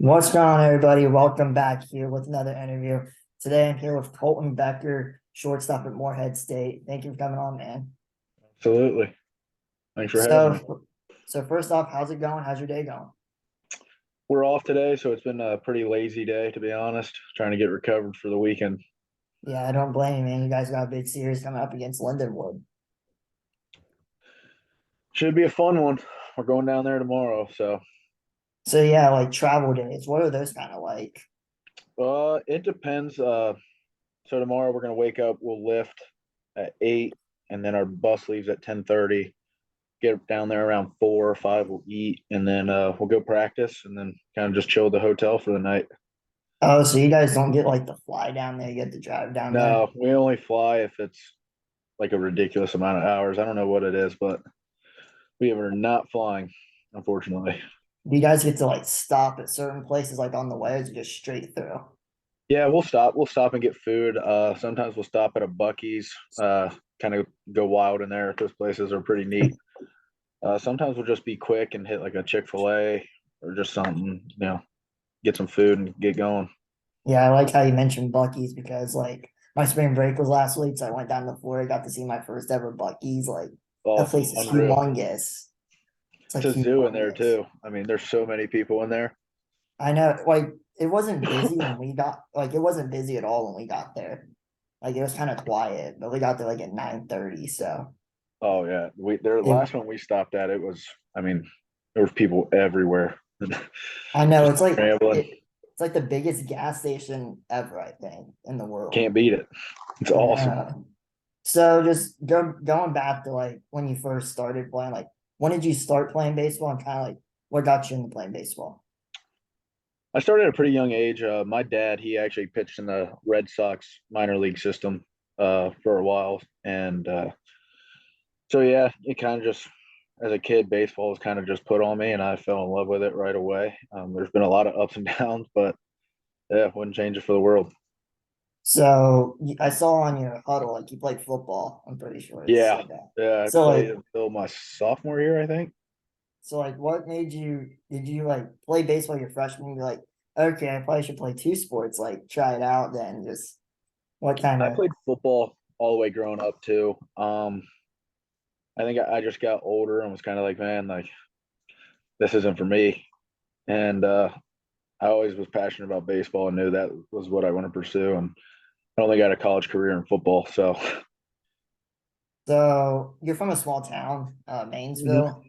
What's going on, everybody? Welcome back here with another interview. Today I'm here with Colton Becker, shortstop at Morehead State. Thank you for coming on, man. Absolutely. Thanks for having me. So first off, how's it going? How's your day going? We're off today, so it's been a pretty lazy day, to be honest. Trying to get recovered for the weekend. Yeah, I don't blame you, man. You guys got a big series coming up against Lindenwood. Should be a fun one. We're going down there tomorrow, so So yeah, like travel days. What are those kind of like? it depends. So tomorrow we're gonna wake up, we'll lift at 8, and then our bus leaves at 10:30. Get down there around 4 or 5, we'll eat, and then we'll go practice and then kind of just chill at the hotel for the night. Oh, so you guys don't get like the fly down there, you get to drive down there. No, we only fly if it's like a ridiculous amount of hours. I don't know what it is, but we are not flying, unfortunately. Do you guys get to like stop at certain places like on the way, or is it just straight through? Yeah, we'll stop. We'll stop and get food. Sometimes we'll stop at a Bucky's, kind of go wild in there. Those places are pretty neat. Sometimes we'll just be quick and hit like a Chick-fil-A or just something, get some food and get going. Yeah, I like how you mentioned Bucky's because like my spring break was last week, so I went down to Florida, got to see my first ever Bucky's. Like that Oh, place is unreal. humongous. It's like It's a zoo in there humongous. too. I mean, there's so many people in there. I know, like it wasn't busy when we got like it wasn't busy at all when we got there. Like it was kind of quiet, but we got there like at 9:30. So Oh yeah, the it last one we stopped at, it was. I mean, there was people everywhere, I know just it's like scrambling. it's like the biggest gas station ever, I think, in the world. Can't beat it. It's I awesome. know. So just going back to like when you first started playing, like when did you start playing baseball and kind of like what got you into playing baseball? I started at a pretty young age. My dad, he actually pitched in the Red Sox minor league system for a while, and so yeah, it kind of just as a kid, baseball was kind of just put on me, and I fell in love with it right away. There's been a lot of ups and downs, but yeah, wouldn't change it for the world. So I saw on your huddle like you played football. I'm pretty sure it Yeah, said that. yeah, I So played like until my sophomore year, I think. what made you did you like play baseball your freshman and be like, okay, I probably should play two sports, like try it out then just what kind I of played football all the way growing up too. I think I just got older and was kind of like, man, like this isn't for me. And I always was passionate about baseball and knew that was what I want to pursue. And I only got a college career in football. So so you're from a small town, Mhm. Mainsville,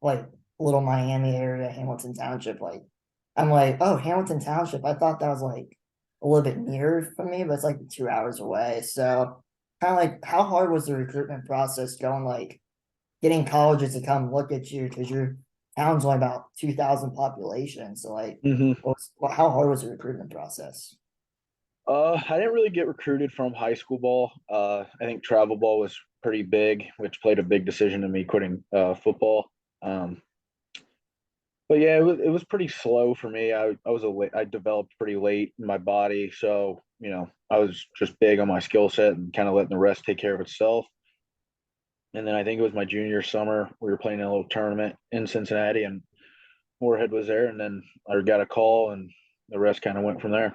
like little Miami area, Hamilton Township. Like I'm like, oh, Hamilton Township. I thought that was like a little bit nearer from me, but it's like 2 hours away. So kind of like how hard was the recruitment process going like getting colleges to come look at you because your town's only about 2,000 population. So like Mhm. how hard was the recruitment process? I didn't really get recruited from high school ball. I think travel ball was pretty big, which played a big decision in me quitting football. Um, but yeah, it was pretty slow for me. I developed pretty late in my body, so I was just big on my skill set and kind of letting the rest take care of itself. And then I think it was my junior summer. We were playing in a little tournament in Cincinnati, and Moorhead was there. And then I got a call, and the rest kind of went from there.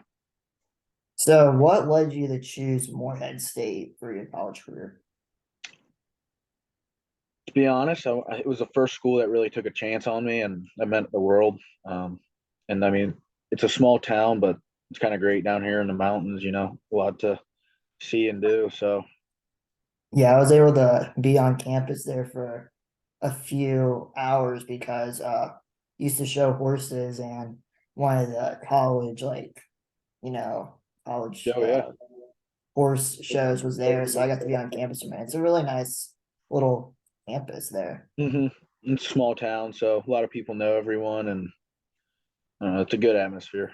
So what led you to choose Morehead State for your college career? To be honest, it was the first school that really took a chance on me, and that meant the world. Um, and I mean, it's a small town, but it's kind of great down here in the mountains. A lot to see and do. So Yeah, I was able to be on campus there for a few hours because used to show horses and one of the college like you know college oh yeah. horse shows was there, so I got to be on campus for a minute. It's a really nice little campus there. hmm It's a small town, so a lot of people know everyone, and it's a good atmosphere.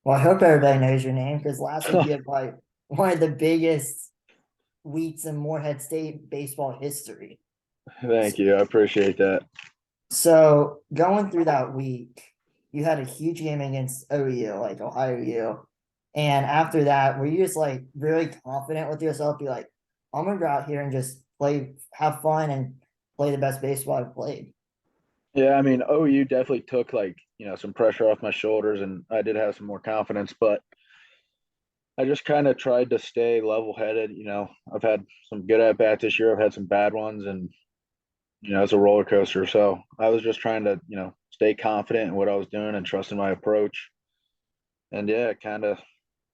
Well, I hope everybody knows your name because last week you had like one of the biggest weeks in Morehead State baseball history. Thank you. I appreciate that. So going through that week, you had a huge game against OU, like Ohio U. And after that, were you just like really confident with yourself? Be like, I'm gonna go out here and just play, have fun, and play the best baseball I've played. Yeah, I mean, OU definitely took like, some pressure off my shoulders and I did have some more confidence, but I just kind of tried to stay level headed. I've had some good at bats this year. I've had some bad ones and, it's a roller coaster. So I was just trying to, stay confident in what I was doing and trust in my approach. And yeah,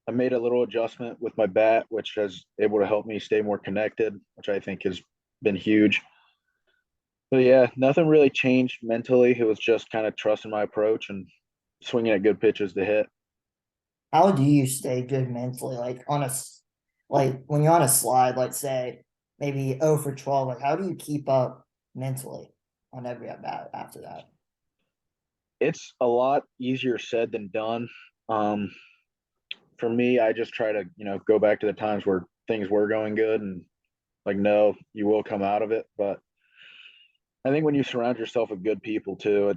I made a little adjustment with my bat, which has able to help me stay more connected, which I think has been huge. But yeah, nothing really changed mentally. It was just kind of trusting my approach and swinging at good pitches to hit. How do you stay good mentally? Like when you're on a slide, let's say maybe 0 for 12, like how do you keep up mentally on every at bat after that? It's a lot easier said than done. Um, for me, I just try to, go back to the times where things were going good and like, no, you will come out of it. But I think when you surround yourself with good people too,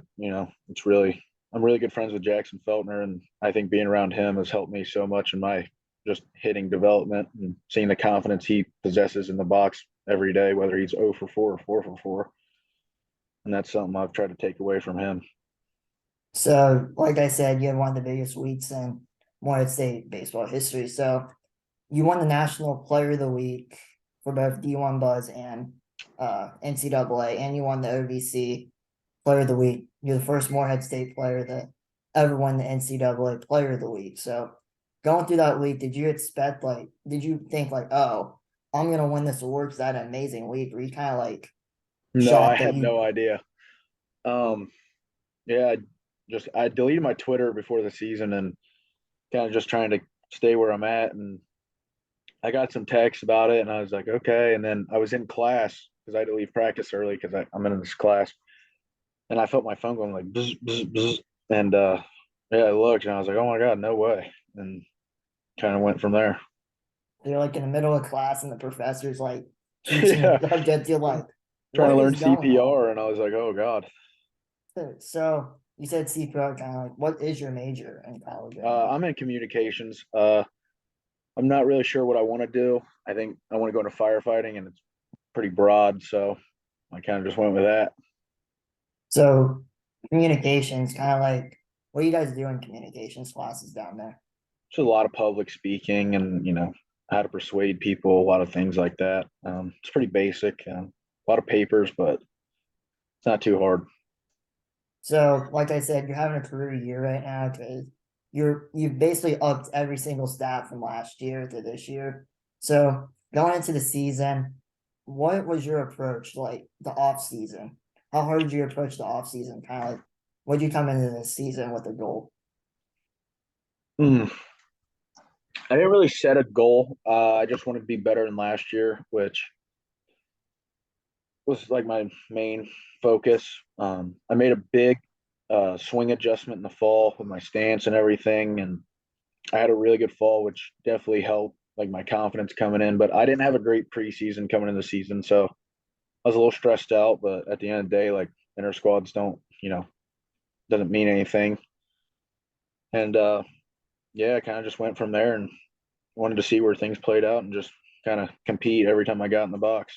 it's really, I'm really good friends with Jackson Feltner. And I think being around him has helped me so much in my just hitting development and seeing the confidence he possesses in the box every day, whether he's 0 for 4 or 4 for 4. And that's something I've tried to take away from him. So, like I said, you had one of the biggest weeks in Morehead State baseball history. So, you won the National Player of the Week for both D1 Buzz and NCAA, and you won the OVC Player of the Week. You're the first Morehead State player that ever won the NCAA Player of the Week. So, going through that week, did you think like, oh, I'm gonna win this award because I had an amazing week? Were you kind of like No, I shocked that had you? no idea. Um, yeah, I deleted my Twitter before the season and kind of just trying to stay where I'm at. And I got some texts about it and I was like, okay. And then I was in class because I had to leave practice early because I'm in this class. And I felt my phone going like bzz, bzz, bzz. And yeah, I looked and I was like, oh my God, no way. And kind of went from there. You're like in the middle of class and the professor's like teaching Yeah, a subject. You're like, trying to what learn is going on? CPR. And I was like, oh God. So you said CPR, kind of like, what is your major in college right now? I'm in communications. I'm not really sure what I want to do. I think I want to go into firefighting and it's pretty broad. So I kind of just went with that. So communications, kind of like, what do you guys do in communications classes down there? Just a lot of public speaking and, how to persuade people, a lot of things like that. It's pretty basic. A lot of papers, but it's not too hard. So, like I said, you're having a career year right now because you've basically upped every single stat from last year to this year. So going into the season, what was your approach like the off season? How hard did you approach the off season? Kind of like what did you come into this season with a goal? Mm. I didn't really set a goal. I just wanted to be better than last year, which was like my main focus. I made a big swing adjustment in the fall with my stance and everything, and I had a really good fall, which definitely helped like my confidence coming in. But I didn't have a great preseason coming in the season, so I was a little stressed out. But at the end of the day, like inter squads don't, doesn't mean anything. And yeah, I kind of just went from there and wanted to see where things played out and just kind of compete every time I got in the box.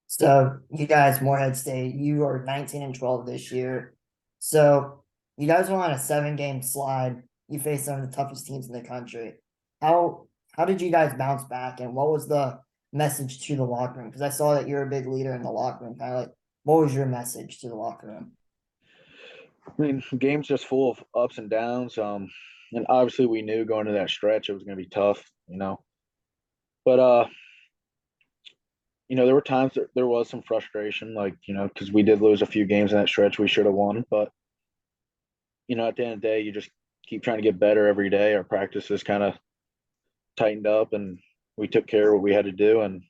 So you guys, Morehead State, you are 19-12 this year. So you guys were on a 7-game slide. You faced some of the toughest teams in the country. How did you guys bounce back, and what was the message to the locker room? Because I saw that you're a big leader in the locker room. Kind of like, what was your message to the locker room? I mean, the game's just full of ups and downs. And obviously we knew going to that stretch it was going to be tough. But there were times that there was some frustration, like because we did lose a few games in that stretch we should have won. But at the end of the day, you just keep trying to get better every day. Our practices kind of tightened up, and we took care of what we had to do. And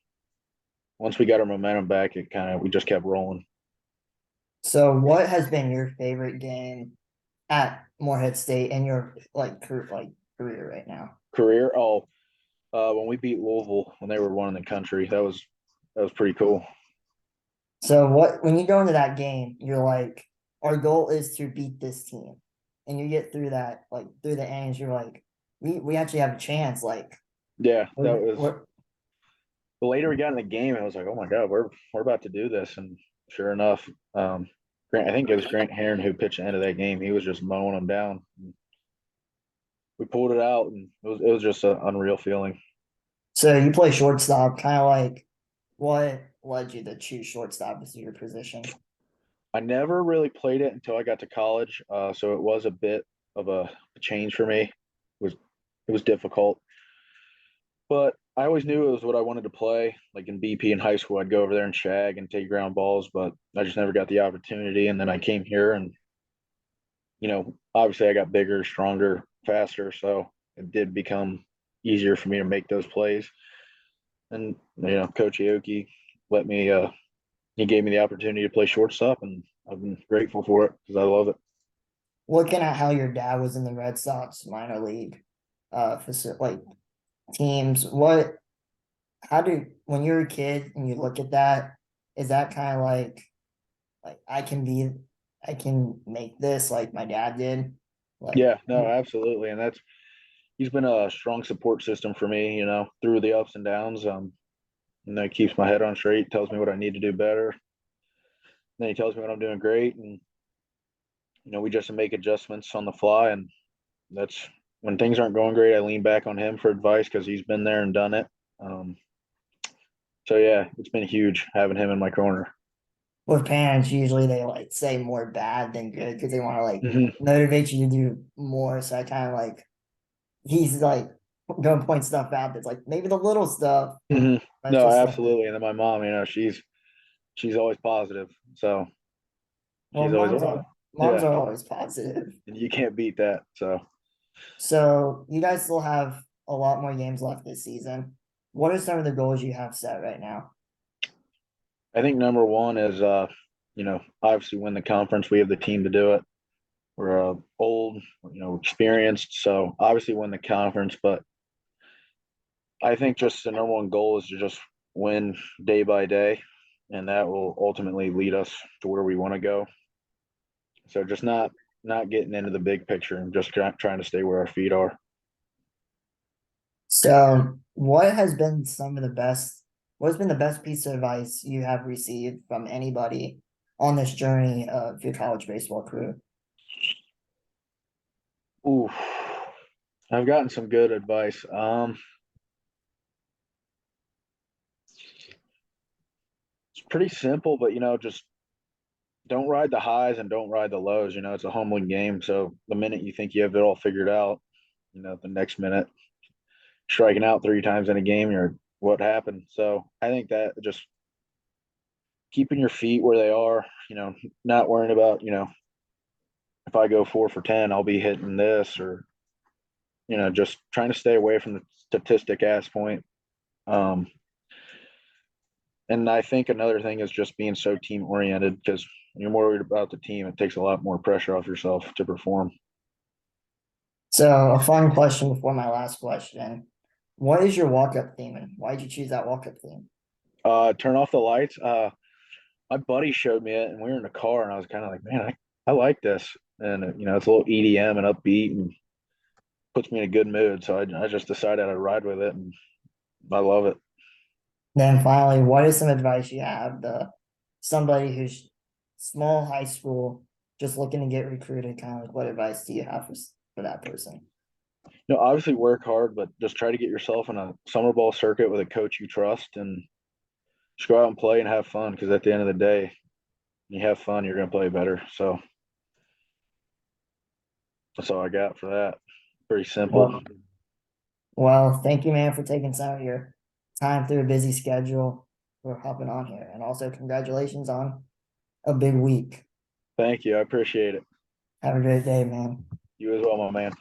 once we got our momentum back, we just kept rolling. So, what has been your favorite game at Morehead State in your career right now? Career, oh, when we beat Louisville when they were one in the country, that was pretty cool. So what when you go into that game, you're like, our goal is to beat this team. And you get through that, like through the innings, you're like, we actually have a chance. Like Yeah, that was we're the later we got in the game, I was like, oh my God, we're about to do this. And sure enough, Grant, I think it was Grant Heron who pitched the end of that game. He was just mowing them down. We pulled it out, and it was just an unreal feeling. So you play shortstop, kind of like what led you to choose shortstop as your position? I never really played it until I got to college, so it was a bit of a change for me. It was difficult, but I always knew it was what I wanted to play. Like in BP in high school, I'd go over there and shag and take ground balls, but I just never got the opportunity. And then I came here, and obviously I got bigger, stronger, faster, so it did become easier for me to make those plays. And Coach Aoki let me. He gave me the opportunity to play shortstop, and I've been grateful for it because I love it. Looking at how your dad was in the Red Sox minor league, like teams, how do when you're a kid and you look at that, is that kind of like I can make this like my dad did, like Yeah, no, absolutely, and he's been a strong support system for me. Through the ups and downs. He keeps my head on straight, tells me what I need to do better. Then he tells me when I'm doing great, and we just make adjustments on the fly. And that's when things aren't going great. I lean back on him for advice because he's been there and done it. Um, so yeah, it's been huge having him in my corner. with parents, usually they like say more bad than good because they want to like Hmm. motivate you to do more. So I kind of like he's like going to point stuff out that's like maybe the little stuff, Hmm. but it's No, just stuff that absolutely. And then my mom, she's always positive. So well she's always, oh, moms yeah, are always positive. and you can't beat that. So So you guys still have a lot more games left this season. What are some of the goals you have set right now? I think number one is, obviously win the conference. We have the team to do it. We're old, experienced. So obviously win the conference, but I think just the number one goal is to just win day by day, and that will ultimately lead us to where we want to go. So just not getting into the big picture and just trying to stay where our feet are. So what has been what has been the best piece of advice you have received from anybody on this journey of your college baseball career? Ooh, I've gotten some good advice. It's pretty simple, but just don't ride the highs and don't ride the lows. It's a humbling game. So the minute you think you have it all figured out, the next minute striking out three times in a game, you're what happened. So I think that just keeping your feet where they are, not worrying about, if I go 4 for 10, I'll be hitting this, or, just trying to stay away from the statistic ass point. Um, and I think another thing is just being so team oriented because when you're more worried about the team, it takes a lot more pressure off yourself to perform. So a fun question before my last question. What is your walk-up theme and why did you choose that walk-up theme? Turn off the lights. My buddy showed me it, and we were in the car, and I was kind of like, man, I like this. And, it's a little EDM and upbeat and puts me in a good mood. So I just decided I'd ride with it, and I love it. Then finally, what is some advice you have to somebody who's small high school, just looking to get recruited, kind of like what advice do you have for that person? Obviously work hard, but just try to get yourself in a summer ball circuit with a coach you trust, and just go out and play and have fun. Because at the end of the day, when you have fun, you're going to play better. So that's all I got for that. Pretty simple. Well, well, thank you, man, for taking some of your time through a busy schedule for hopping on here. And also congratulations on a big week. Thank you. I appreciate it. Have a great day, man. You as well, my man.